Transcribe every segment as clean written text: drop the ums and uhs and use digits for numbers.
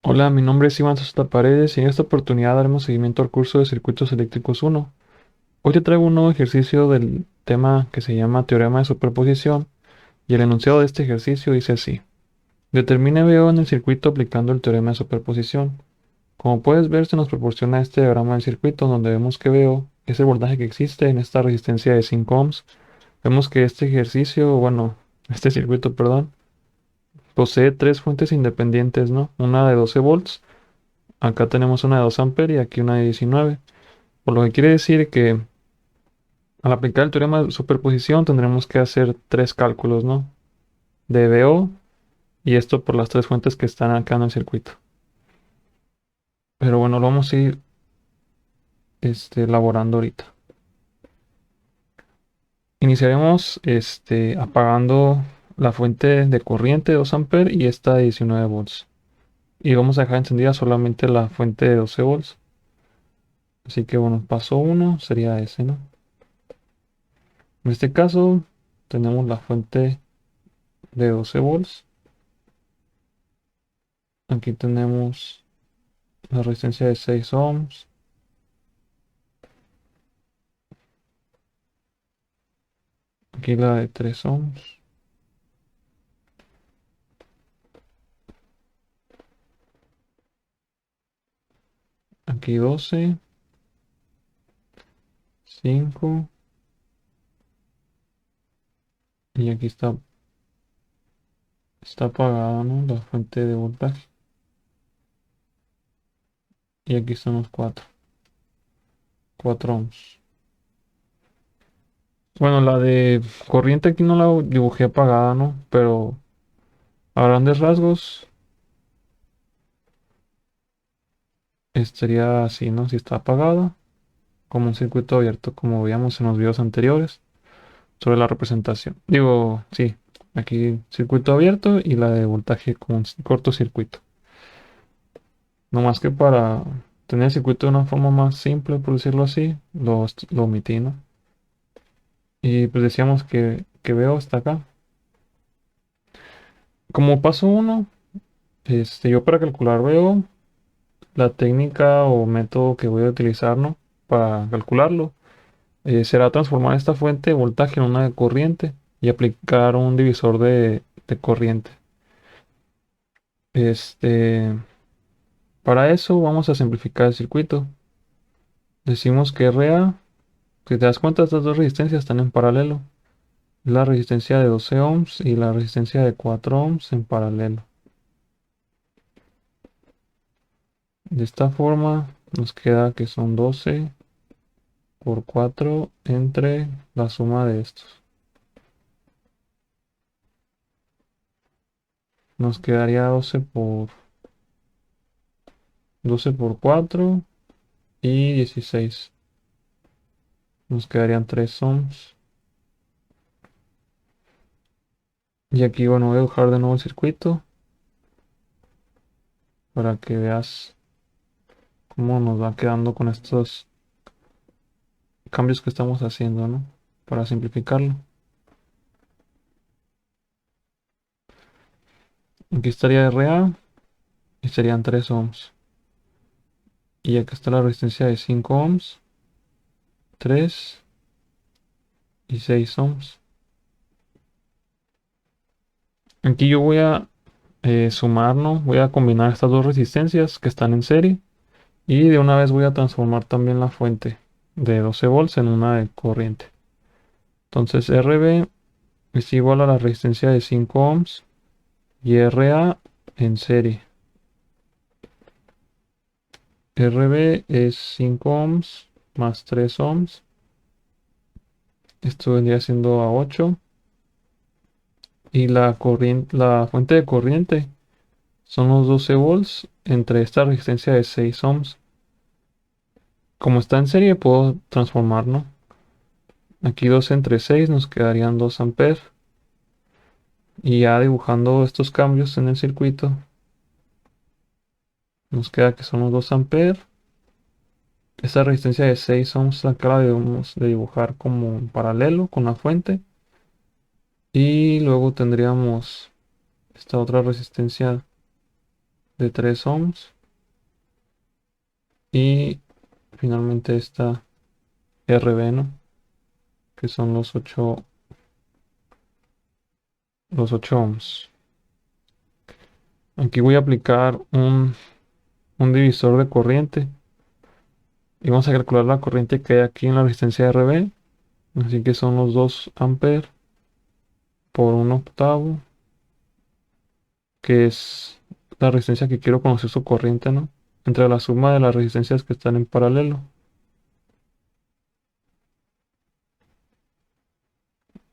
Hola, mi nombre es Iván Sosta Paredes y en esta oportunidad daremos seguimiento al curso de Circuitos Eléctricos 1. Hoy te traigo un nuevo ejercicio del tema que se llama Teorema de Superposición y el enunciado de este ejercicio dice así. Determine VO en el circuito aplicando el teorema de superposición. Como puedes ver, se nos proporciona este diagrama del circuito donde vemos que VO es el voltaje que existe en esta resistencia de 5 ohms. Vemos que este ejercicio, este circuito, perdón, posee tres fuentes independientes, ¿no? Una de 12 volts. Acá tenemos una de 2 amperes y aquí una de 19. Por lo que quiere decir que al aplicar el teorema de superposición tendremos que hacer tres cálculos, ¿no? De VO y esto por las tres fuentes que están acá en el circuito. Pero bueno, lo vamos a ir elaborando ahorita. Iniciaremos apagando la fuente de corriente de 2 amperes y esta de 19 volts. Y vamos a dejar encendida solamente la fuente de 12 volts. Así que bueno, paso uno sería ese, ¿no? En este caso tenemos la fuente de 12 volts. Aquí tenemos la resistencia de 6 ohms. Aquí la de 3 ohms. Aquí 12, 5. Y aquí está apagada, ¿no? La fuente de voltaje. Y aquí están los 4 ohms. Bueno, la de corriente aquí no la dibujé apagada, ¿no? Pero a grandes rasgos estaría así, ¿no? Si está apagada, como un circuito abierto, como veíamos en los videos anteriores, sobre la representación. Digo, sí, aquí circuito abierto y la de voltaje como un cortocircuito. No más que para tener el circuito de una forma más simple, por decirlo así, lo omití, ¿no? Y pues decíamos que veo hasta acá. Como paso uno, yo para calcular veo la técnica o método que voy a utilizar, ¿no? Para calcularlo, será transformar esta fuente de voltaje en una de corriente y aplicar un divisor de corriente. Este, para eso vamos a simplificar el circuito. Decimos que RA, si te das cuenta, estas dos resistencias están en paralelo. La resistencia de 12 ohms y la resistencia de 4 ohms en paralelo. De esta forma nos queda que son 12 por 4 entre la suma de estos. Nos quedaría 12 por 4 y 16. Nos quedarían 3 ohms. Y aquí, bueno, voy a dibujar de nuevo el circuito para que veas cómo nos va quedando con estos cambios que estamos haciendo, ¿no? Para simplificarlo. Aquí estaría RA y serían 3 ohms. Y acá está la resistencia de 5 ohms, 3 y 6 ohms. Aquí yo voy a sumar, ¿no? Voy a combinar estas dos resistencias que están en serie. Y de una vez voy a transformar también la fuente de 12 volts en una de corriente. Entonces RB es igual a la resistencia de 5 ohms y RA en serie. RB es 5 ohms más 3 ohms. Esto vendría siendo a 8. Y la fuente de corriente son los 12 volts entre esta resistencia de 6 ohms. Como está en serie, puedo transformar, ¿no? Aquí 2 entre 6 nos quedarían 2 amperes. Y ya dibujando estos cambios en el circuito, nos queda que son los 2 amperes. Esta resistencia de 6 ohms acá la debemos de dibujar como en paralelo con la fuente. Y luego tendríamos esta otra resistencia de 3 ohms. Y finalmente esta RB, ¿no? Que son los 8 ohms. Aquí voy a aplicar un divisor de corriente. Y vamos a calcular la corriente que hay aquí en la resistencia RB. Así que son los 2 amperes por 1/8, que es la resistencia que quiero conocer su corriente, ¿no? Entre la suma de las resistencias que están en paralelo.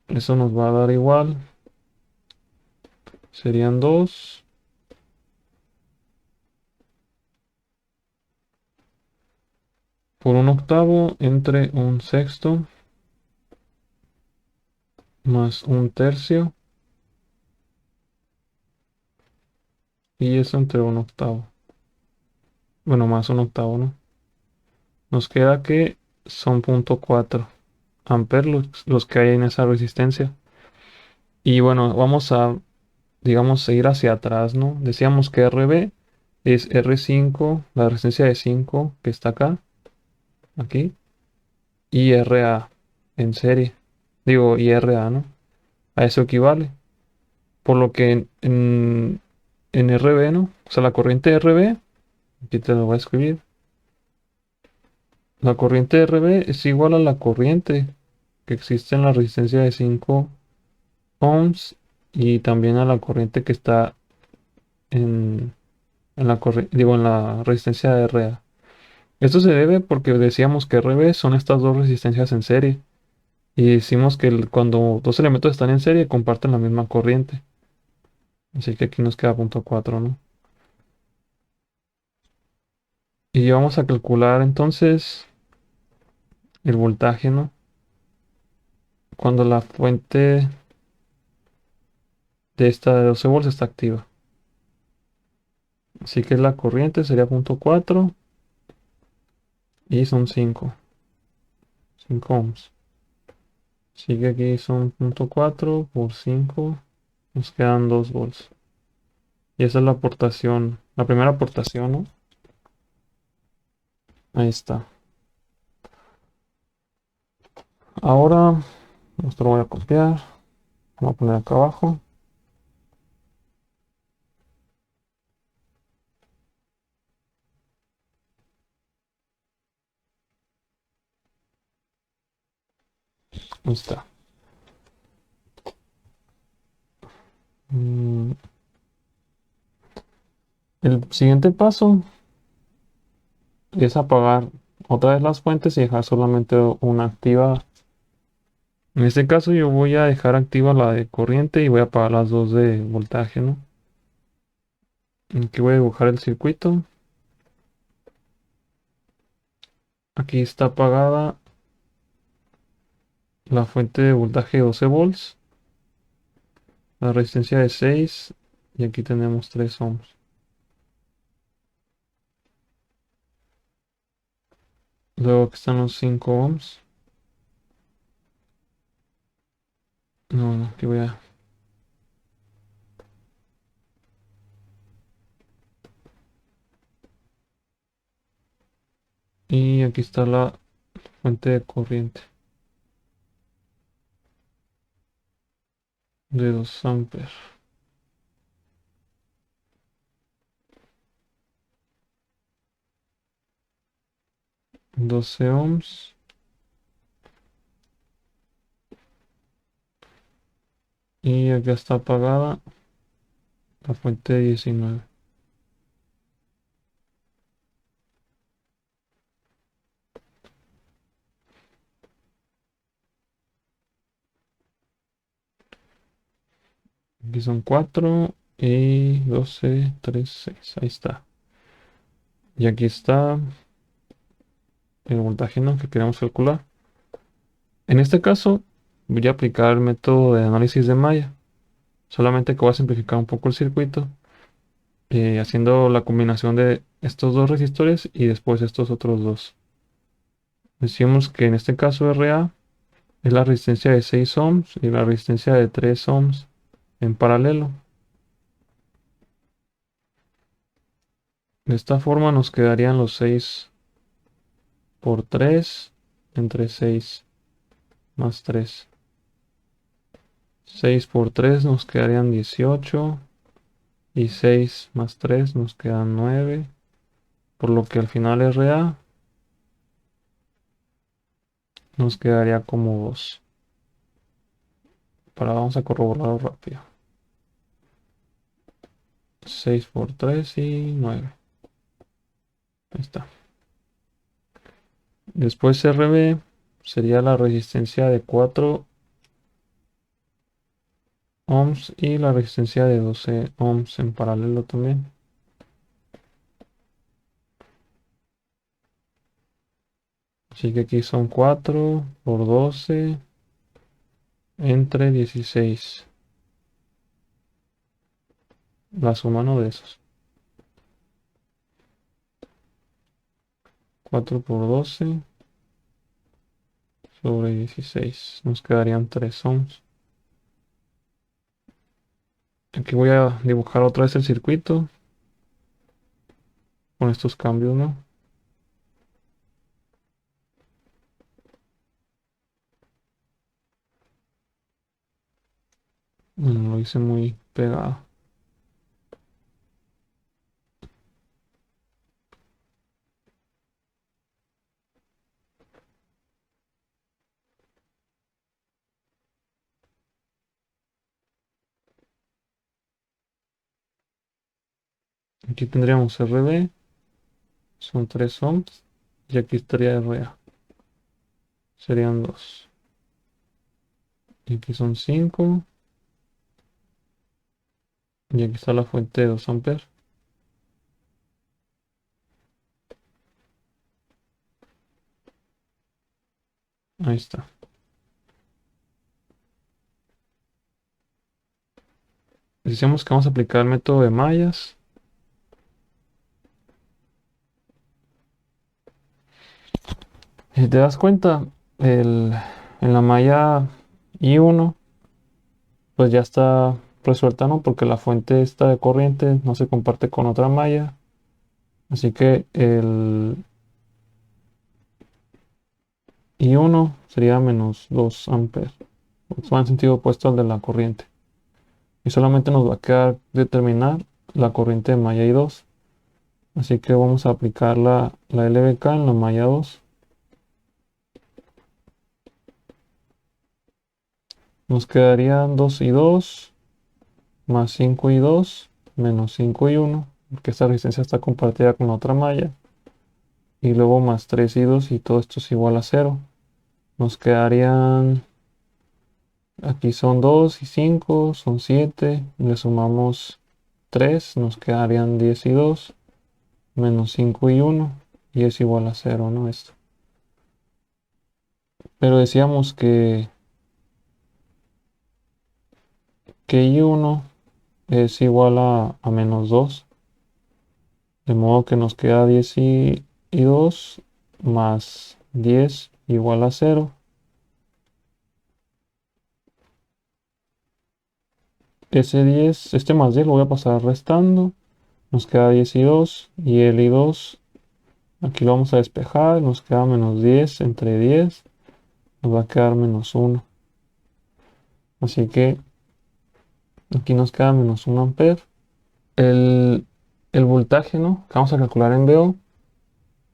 Eso nos va a dar igual. Serían 2 por 1/8 entre 1/6 más 1/3. Y eso entre 1/8. Bueno, más 1/8, ¿no? Nos queda que son 0.4 amperes los que hay en esa resistencia. Y bueno, vamos a, digamos, seguir hacia atrás, ¿no? Decíamos que RB es R5, la resistencia de 5 que está acá, aquí, y RA en serie. Digo, y RA, ¿no? A eso equivale. Por lo que en RB, ¿no? O sea, la corriente RB, aquí te lo voy a escribir. La corriente RB es igual a la corriente que existe en la resistencia de 5 ohms y también a la corriente que está en, en la resistencia de RA. Esto se debe porque decíamos que RB son estas dos resistencias en serie y decimos que cuando dos elementos están en serie comparten la misma corriente. Así que aquí nos queda 0.4, ¿no? Y vamos a calcular entonces el voltaje, ¿no? Cuando la fuente de esta de 12 volts está activa. Así que la corriente sería 0.4 y son 5 ohms. Así que aquí son 0.4 por 5, nos quedan 2 volts. Y esa es la aportación, la primera aportación, ¿no? Ahí está. Ahora, esto lo voy a copiar, voy a poner acá abajo. Ahí está. Mm, El siguiente paso es apagar otra vez las fuentes y dejar solamente una activa. En este caso yo voy a dejar activa la de corriente y voy a apagar las dos de voltaje, ¿no? Aquí voy a dibujar el circuito. Aquí está apagada la fuente de voltaje 12 volts, la resistencia de 6 y aquí tenemos 3 ohms. Luego aquí están los 5 ohms. No, aquí voy a... Y aquí está la fuente de corriente de 2 amperes. 12 ohms. Y acá está apagada la fuente de 19. Aquí son 4 y 12, 3, 6. Ahí está. Y aquí está el voltaje, ¿no?, que queremos calcular. En este caso, voy a aplicar el método de análisis de malla. Solamente que voy a simplificar un poco el circuito, haciendo la combinación de estos dos resistores y después estos otros dos. Decimos que en este caso RA es la resistencia de 6 ohms y la resistencia de 3 ohms en paralelo. De esta forma nos quedarían los 6 por 3 entre 6 más 3. 6 por 3 nos quedarían 18 y 6 más 3 nos quedan 9, por lo que al final RA nos quedaría como 2. Vamos a corroborarlo rápido. 6 por 3 y 9. Ahí está. Después RB sería la resistencia de 4 ohms y la resistencia de 12 ohms en paralelo también. Así que aquí son 4 por 12 entre 16. La suma no de esos. 4 por 12 sobre 16. Nos quedarían 3 ohms. Aquí voy a dibujar otra vez el circuito con estos cambios, ¿no? Bueno, lo hice muy pegado. Aquí tendríamos RB, son 3 ohms, y aquí estaría RA, serían 2. Y aquí son 5, y aquí está la fuente de 2 amperes. Ahí está. Decíamos que vamos a aplicar el método de mallas. Si te das cuenta, en la malla I1, pues ya está resuelta, ¿no? Porque la fuente esta de corriente no se comparte con otra malla. Así que el I1 sería menos 2 amperes. Va en sentido opuesto al de la corriente. Y solamente nos va a quedar determinar la corriente de malla I2. Así que vamos a aplicar la LVK en la malla 2. Nos quedarían 2 y 2 más 5 y 2 menos 5 y 1, porque esta resistencia está compartida con la otra malla. Y luego más 3 y 2 y todo esto es igual a 0. Nos quedarían, aquí son 2 y 5, son 7. Le sumamos 3, nos quedarían 10 y 2 menos 5 y 1 y es igual a 0, ¿no? Esto. Pero decíamos que I1 es igual a menos 2, de modo que nos queda 10 y 2 más 10 igual a 0. Ese 10, este más 10 lo voy a pasar restando. Nos queda 10 y 2 y el y 2 aquí lo vamos a despejar. Nos queda menos 10 entre 10. Nos va a quedar menos 1. Así que aquí nos queda menos 1 amper. El voltaje, ¿no?, que vamos a calcular en VO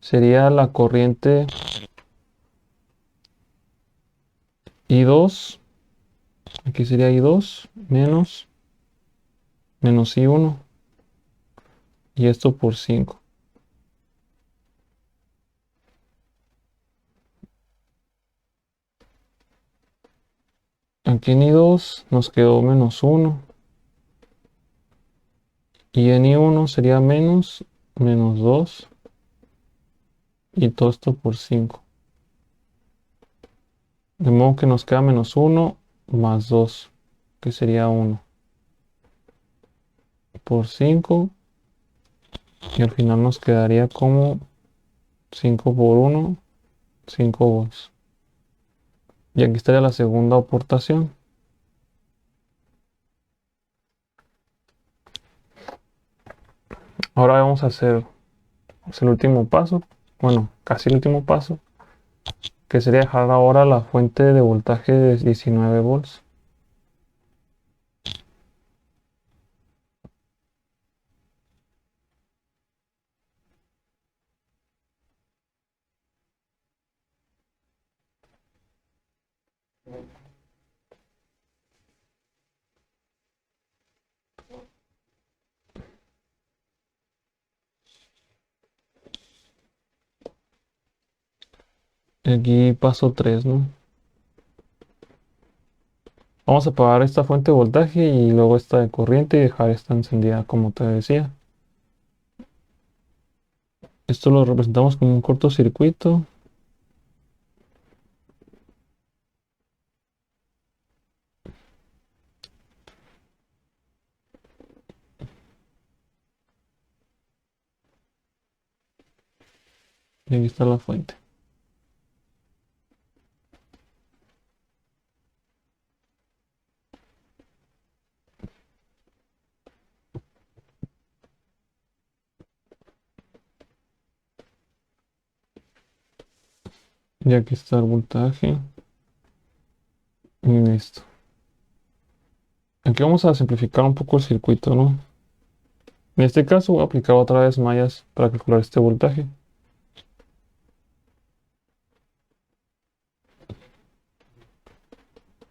sería la corriente I2. Aquí sería I2 menos I1. Y esto por 5. Aquí en I2 nos quedó menos 1. Y en I1 sería menos 2. Y todo esto por 5. De modo que nos queda menos 1 más 2, que sería 1 por 5. Y al final nos quedaría como 5 por 1, 5 volts. Y aquí estaría la segunda aportación. Ahora vamos a hacer es el último paso, bueno, casi el último paso, que sería dejar ahora la fuente de voltaje de 19 volts. Aquí paso 3, ¿no? Vamos a apagar esta fuente de voltaje y luego esta de corriente y dejar esta encendida como te decía. Esto lo representamos como un cortocircuito. Y aquí está la fuente. Y aquí está el voltaje. Y listo. Aquí vamos a simplificar un poco el circuito, ¿no? En este caso voy a aplicar otra vez mallas para calcular este voltaje.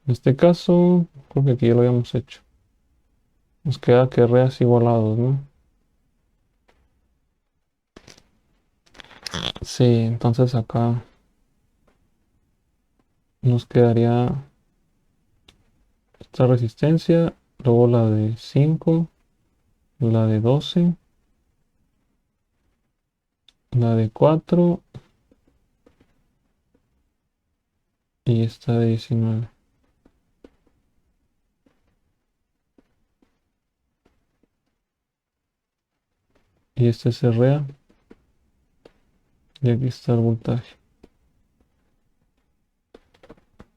En este caso, creo que aquí ya lo habíamos hecho. Nos queda que R es igual a 2, ¿no? Sí, entonces acá nos quedaría esta resistencia, luego la de 5, la de 12, la de 4 y esta de 19. Y este es RA y aquí está el voltaje.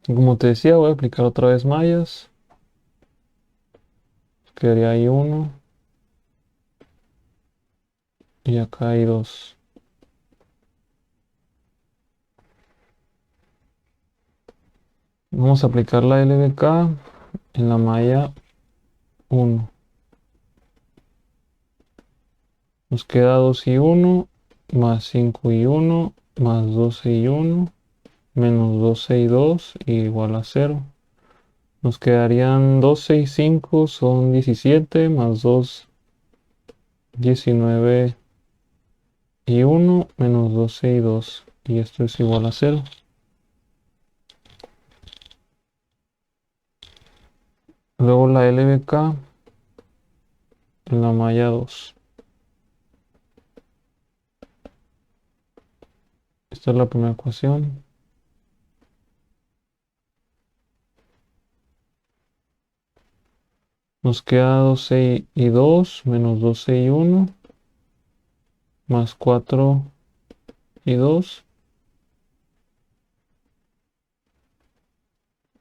Como te decía, voy a aplicar otra vez mallas. Quedaría ahí 1 y acá hay 2. Vamos a aplicar la LVK en la malla 1. Nos queda 2 y 1, más 5 y 1, más 12 y 1, menos 12 y 2, igual a 0. Nos quedarían 12 y 5 son 17, más 2, 19 y 1, menos 12 y 2. Y esto es igual a 0. Luego la LVK en la malla 2. Esta es la primera ecuación. Nos queda 12 y 2, menos 12 y 1, más 4 y 2,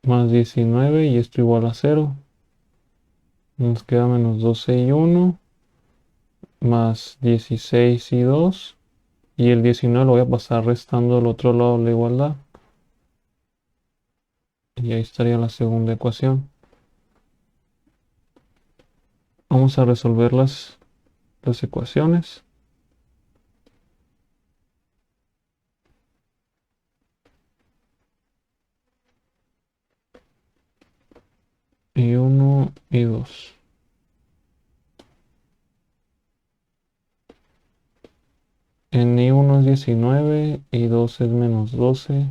más 19 y esto igual a 0. Nos queda menos 12 y 1, más 16 y 2. Y el 19 lo voy a pasar restando al otro lado de la igualdad. Y ahí estaría la segunda ecuación. Vamos a resolver las ecuaciones. Y 1 y 2. En I1 es 19 y 2 es menos 12.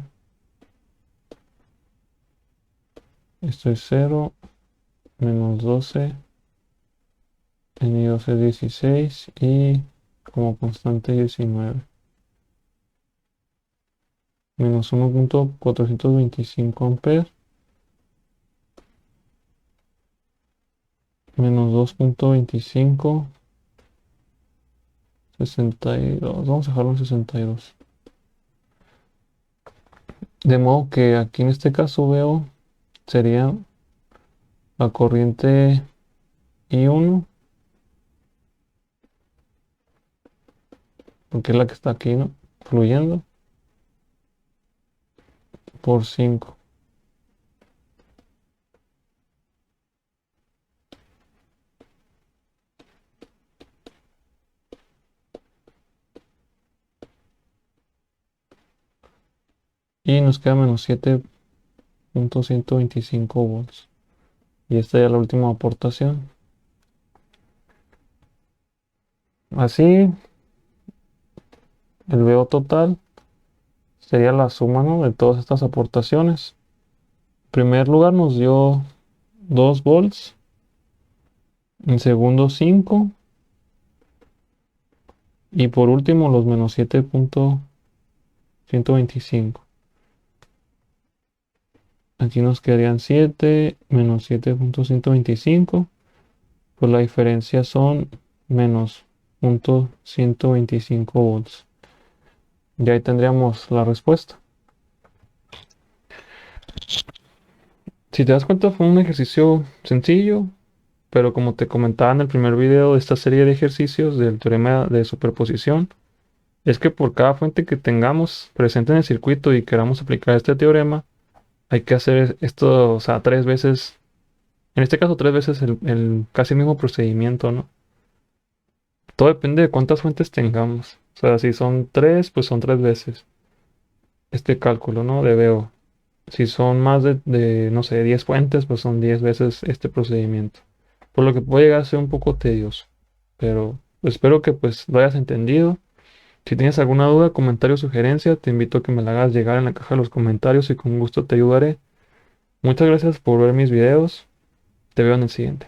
Esto es 0, menos 12. En I2 es 16 y como constante 19. Menos 1.425 amperes. Menos 2.25. 62. Vamos a dejarlo en 62. De modo que aquí en este caso veo sería la corriente I1 porque es la que está aquí, ¿no? Fluyendo por 5. Y nos queda menos 7.125 volts. Y esta ya es la última aportación. Así, el VO total sería la suma, ¿no?, de todas estas aportaciones. En primer lugar nos dio 2 volts. En segundo 5. Y por último los menos 7.125. Aquí nos quedarían 7 menos 7.125. Pues la diferencia son menos 0.125 volts. Y ahí tendríamos la respuesta. Si te das cuenta, fue un ejercicio sencillo, pero como te comentaba en el primer video de esta serie de ejercicios del teorema de superposición, es que por cada fuente que tengamos presente en el circuito y queramos aplicar este teorema, hay que hacer esto, o sea, 3 veces, en este caso 3 veces el casi mismo procedimiento, ¿no? Todo depende de cuántas fuentes tengamos. O sea, si son 3, pues son 3 veces este cálculo, ¿no? De VO. Si son más no sé, 10 fuentes, pues son 10 veces este procedimiento. Por lo que puede llegar a ser un poco tedioso. Pero espero que pues lo hayas entendido. Si tienes alguna duda, comentario o sugerencia, te invito a que me la hagas llegar en la caja de los comentarios y con gusto te ayudaré. Muchas gracias por ver mis videos. Te veo en el siguiente.